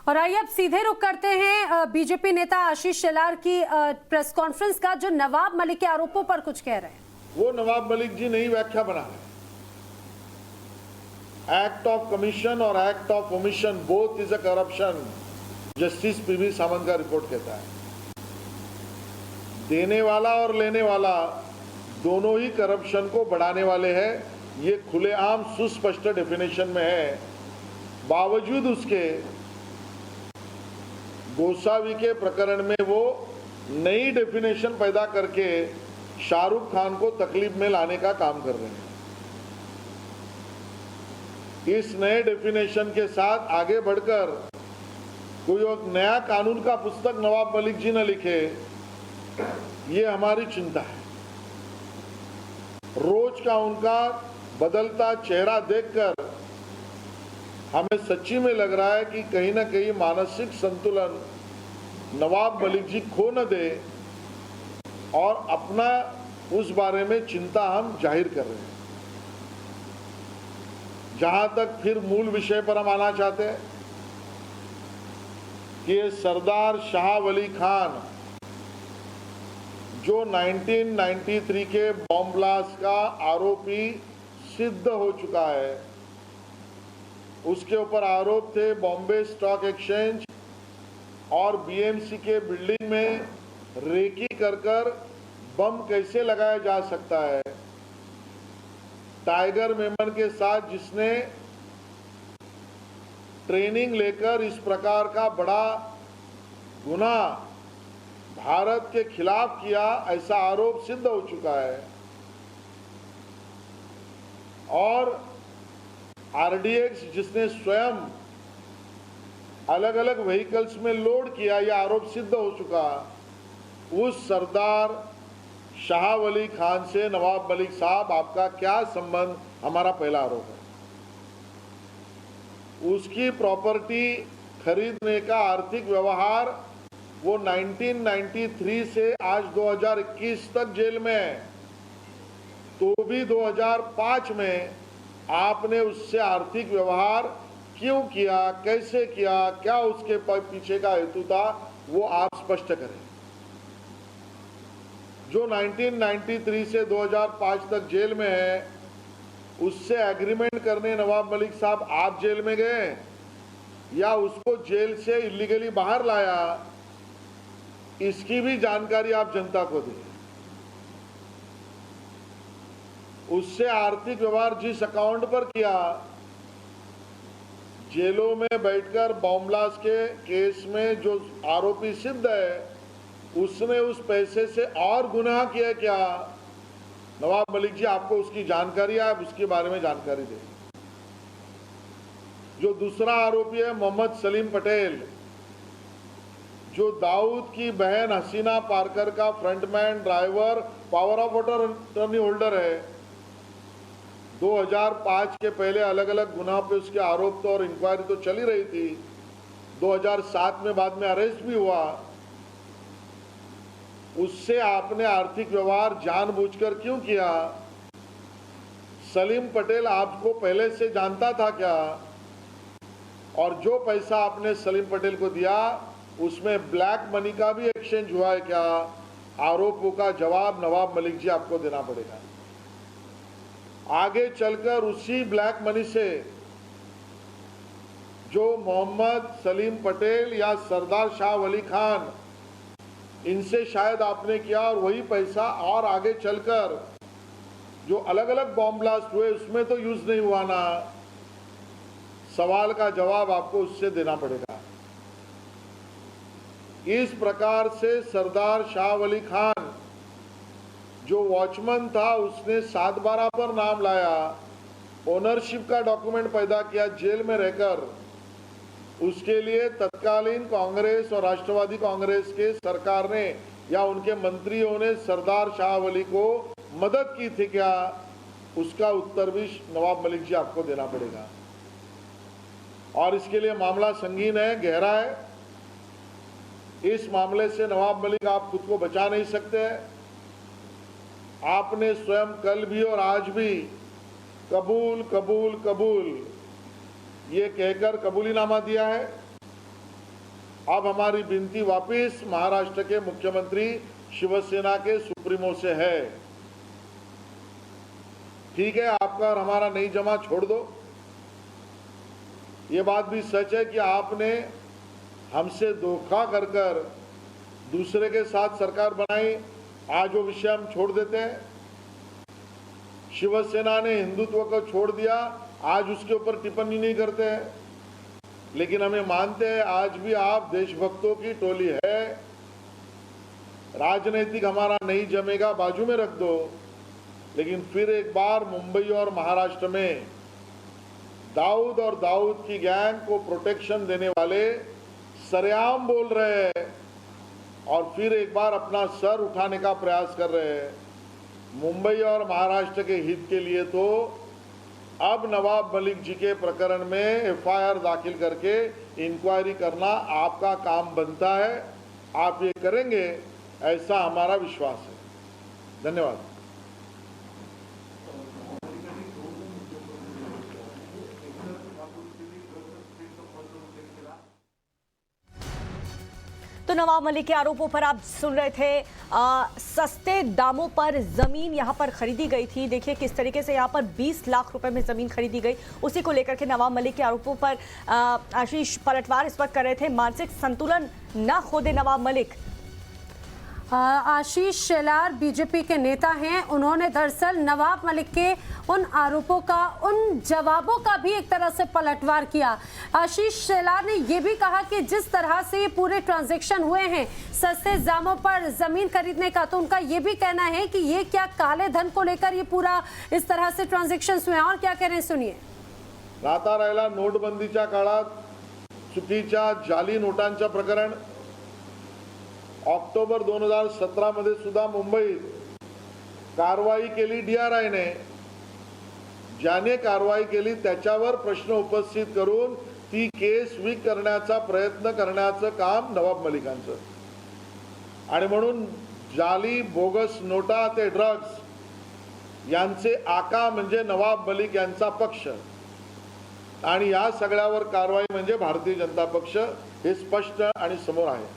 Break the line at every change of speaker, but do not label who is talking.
और आइए अब सीधे रुख करते हैं बीजेपी नेता आशीष शेलार की प्रेस कॉन्फ्रेंस का, जो नवाब मलिक के आरोपों पर कुछ कह रहे हैं।
वो नवाब मलिक जी नई व्याख्या बना रहे हैं। एक्ट ऑफ कमीशन और act of omission both is a corruption, justice PV Sawant का रिपोर्ट कहता है। देने वाला और लेने वाला दोनों ही करप्शन को बढ़ाने वाले हैं, ये खुलेआम सुस्पष्ट डेफिनेशन में है। बावजूद उसके गोसावी के प्रकरण में वो नई डेफिनेशन पैदा करके शाहरुख खान को तकलीफ में लाने का काम कर रहे हैं। इस नए डेफिनेशन के साथ आगे बढ़कर कोई और नया कानून का पुस्तक नवाब मलिक जी न लिखे, ये हमारी चिंता है। रोज का उनका बदलता चेहरा देखकर हमें सच्ची में लग रहा है कि कहीं ना कहीं मानसिक संतुलन नवाब मलिक जी खो न दे, और अपना उस बारे में चिंता हम जाहिर कर रहे हैं। जहां तक फिर मूल विषय पर हम आना चाहते हैं कि ये सरदार शाह वली खान जो 1993 के बॉम्ब ब्लास्ट का आरोपी सिद्ध हो चुका है, उसके ऊपर आरोप थे बॉम्बे स्टॉक एक्सचेंज और बीएमसी के बिल्डिंग में रेकी कर बम कैसे लगाया जा सकता है। टाइगर मेमन के साथ जिसने ट्रेनिंग लेकर इस प्रकार का बड़ा गुनाह भारत के खिलाफ किया, ऐसा आरोप सिद्ध हो चुका है। और आरडीएक्स जिसने स्वयं अलग अलग व्हीकल्स में लोड किया, यह आरोप सिद्ध हो चुका। उस सरदार शाह वली खान से नवाब मलिक साहब आपका क्या संबंध, हमारा पहला आरोप है। उसकी प्रॉपर्टी खरीदने का आर्थिक व्यवहार वो 1993 से आज 2021 तक जेल में है, तो भी 2005 में आपने उससे आर्थिक व्यवहार क्यों किया, कैसे किया, क्या उसके पीछे का हेतु था, वो आप स्पष्ट करें। जो 1993 से 2005 तक जेल में है, उससे एग्रीमेंट करने नवाब मलिक साहब आप जेल में गए या उसको जेल से इलीगली बाहर लाया, इसकी भी जानकारी आप जनता को दें। उससे आर्थिक व्यवहार जिस अकाउंट पर किया, जेलों में बैठकर बॉम्ब ब्लास्ट के केस में जो आरोपी सिद्ध है, उसने उस पैसे से और गुनाह किया क्या, नवाब मलिक जी आपको उसकी जानकारी है, आप उसके बारे में जानकारी दें। जो दूसरा आरोपी है मोहम्मद सलीम पटेल, जो दाऊद की बहन हसीना पारकर का frontman, driver, power of attorney holder है। 2005 के पहले अलग अलग गुनाह पे उसके आरोप तो और इंक्वायरी तो चली रही थी। 2007 में बाद में अरेस्ट भी हुआ। उससे आपने आर्थिक व्यवहार जानबूझकर क्यों किया? सलीम पटेल आपको पहले से जानता था क्या? और जो पैसा आपने सलीम पटेल को दिया, उसमें ब्लैक मनी का भी एक्सचेंज हुआ है क्या? आरोपों का जवाब नवाब मलिक जी आपको देना पड़ेगा। आगे चलकर उसी ब्लैक मनी से जो मोहम्मद सलीम पटेल या सरदार शाह वली खान, इनसे शायद आपने किया, और वही पैसा और आगे चलकर जो अलग अलग बॉम्ब ब्लास्ट हुए उसमें तो यूज नहीं हुआ ना। सवाल का जवाब आपको उससे देना पड़ेगा। इस प्रकार से सरदार शाह वली खान जो वॉचमैन था, उसने 7/12 पर नाम लाया, ओनरशिप का डॉक्यूमेंट पैदा किया जेल में रहकर। उसके लिए तत्कालीन कांग्रेस और राष्ट्रवादी कांग्रेस के सरकार ने या उनके मंत्रियों ने सरदार शाह वली को मदद की थी क्या? उसका उत्तर भी नवाब मलिक जी आपको देना पड़ेगा। और इसके लिए मामला संगीन है, गहरा है। इस मामले से नवाब मलिक आप खुद को बचा नहीं सकते। आपने स्वयं कल भी और आज भी कबूल कबूल कबूल ये कहकर कबूलीनामा दिया है अब हमारी विनती वापिस महाराष्ट्र के मुख्यमंत्री शिवसेना के सुप्रीमो से है। ठीक है, आपका और हमारा नहीं जमा, छोड़ दो। ये बात भी सच है कि आपने हमसे धोखा कर कर दूसरे के साथ सरकार बनाई। आज वो विषय हम छोड़ देते हैं। शिवसेना ने हिंदुत्व को छोड़ दिया, आज उसके ऊपर टिप्पणी नहीं करते हैं। लेकिन हमें मानते हैं आज भी आप देशभक्तों की टोली है। राजनीतिक हमारा नहीं जमेगा, बाजू में रख दो। लेकिन फिर एक बार मुंबई और महाराष्ट्र में दाऊद और दाऊद की गैंग को प्रोटेक्शन देने वाले सरेआम बोल रहे हैं और फिर एक बार अपना सर उठाने का प्रयास कर रहे हैं। मुंबई और महाराष्ट्र के हित के लिए तो अब नवाब मलिक जी के प्रकरण में एफआईआर दाखिल करके इंक्वायरी करना आपका काम बनता है। आप ये करेंगे ऐसा हमारा विश्वास है। धन्यवाद।
तो नवाब मलिक के आरोपों पर आप सुन रहे थे। सस्ते दामों पर जमीन यहां पर खरीदी गई थी। देखिए किस तरीके से यहां पर 20 लाख रुपए में जमीन खरीदी गई। उसी को लेकर के नवाब मलिक के आरोपों पर आशीष पलटवार इस वक्त कर रहे थे। मानसिक संतुलन न खो दे नवाब मलिक।
आशीष शेलार बीजेपी के नेता हैं। उन्होंने दरअसल नवाब मलिक के उन आरोपों का, उन जवाबों का भी एक तरह से पलटवार किया। आशीष शेलार ने यह भी कहा कि जिस तरह से ये पूरे ट्रांजैक्शन हुए हैं सस्ते दामों पर जमीन खरीदने का, तो उनका यह भी कहना है कि ये क्या काले धन को लेकर ये पूरा इस तरह से ट्रांजैक्शन हुए हैं। और क्या कह रहे हैं सुनिए।
राहता राहिला नोटबंदीच्या काळात चुकीच्या जाली नोटांचं प्रकरण ऑक्टोबर 2017 मध्ये सुद्धा मुंबईत कारवाई केली DRIने। ज्याने कारवाई केली त्याच्यावर प्रश्न उपस्थित करून ती केस वीक करण्याचा प्रयत्न करण्याचं काम नवाब मलिकांचं। आणि म्हणून जाली बोगस नोटा ते ड्रग्ज यांचे आका म्हणजे नवाब मलिक यांचा पक्ष आणि या सगळ्यावर कारवाई म्हणजे भारतीय जनता पक्ष, हे स्पष्ट आणि समोर आहे।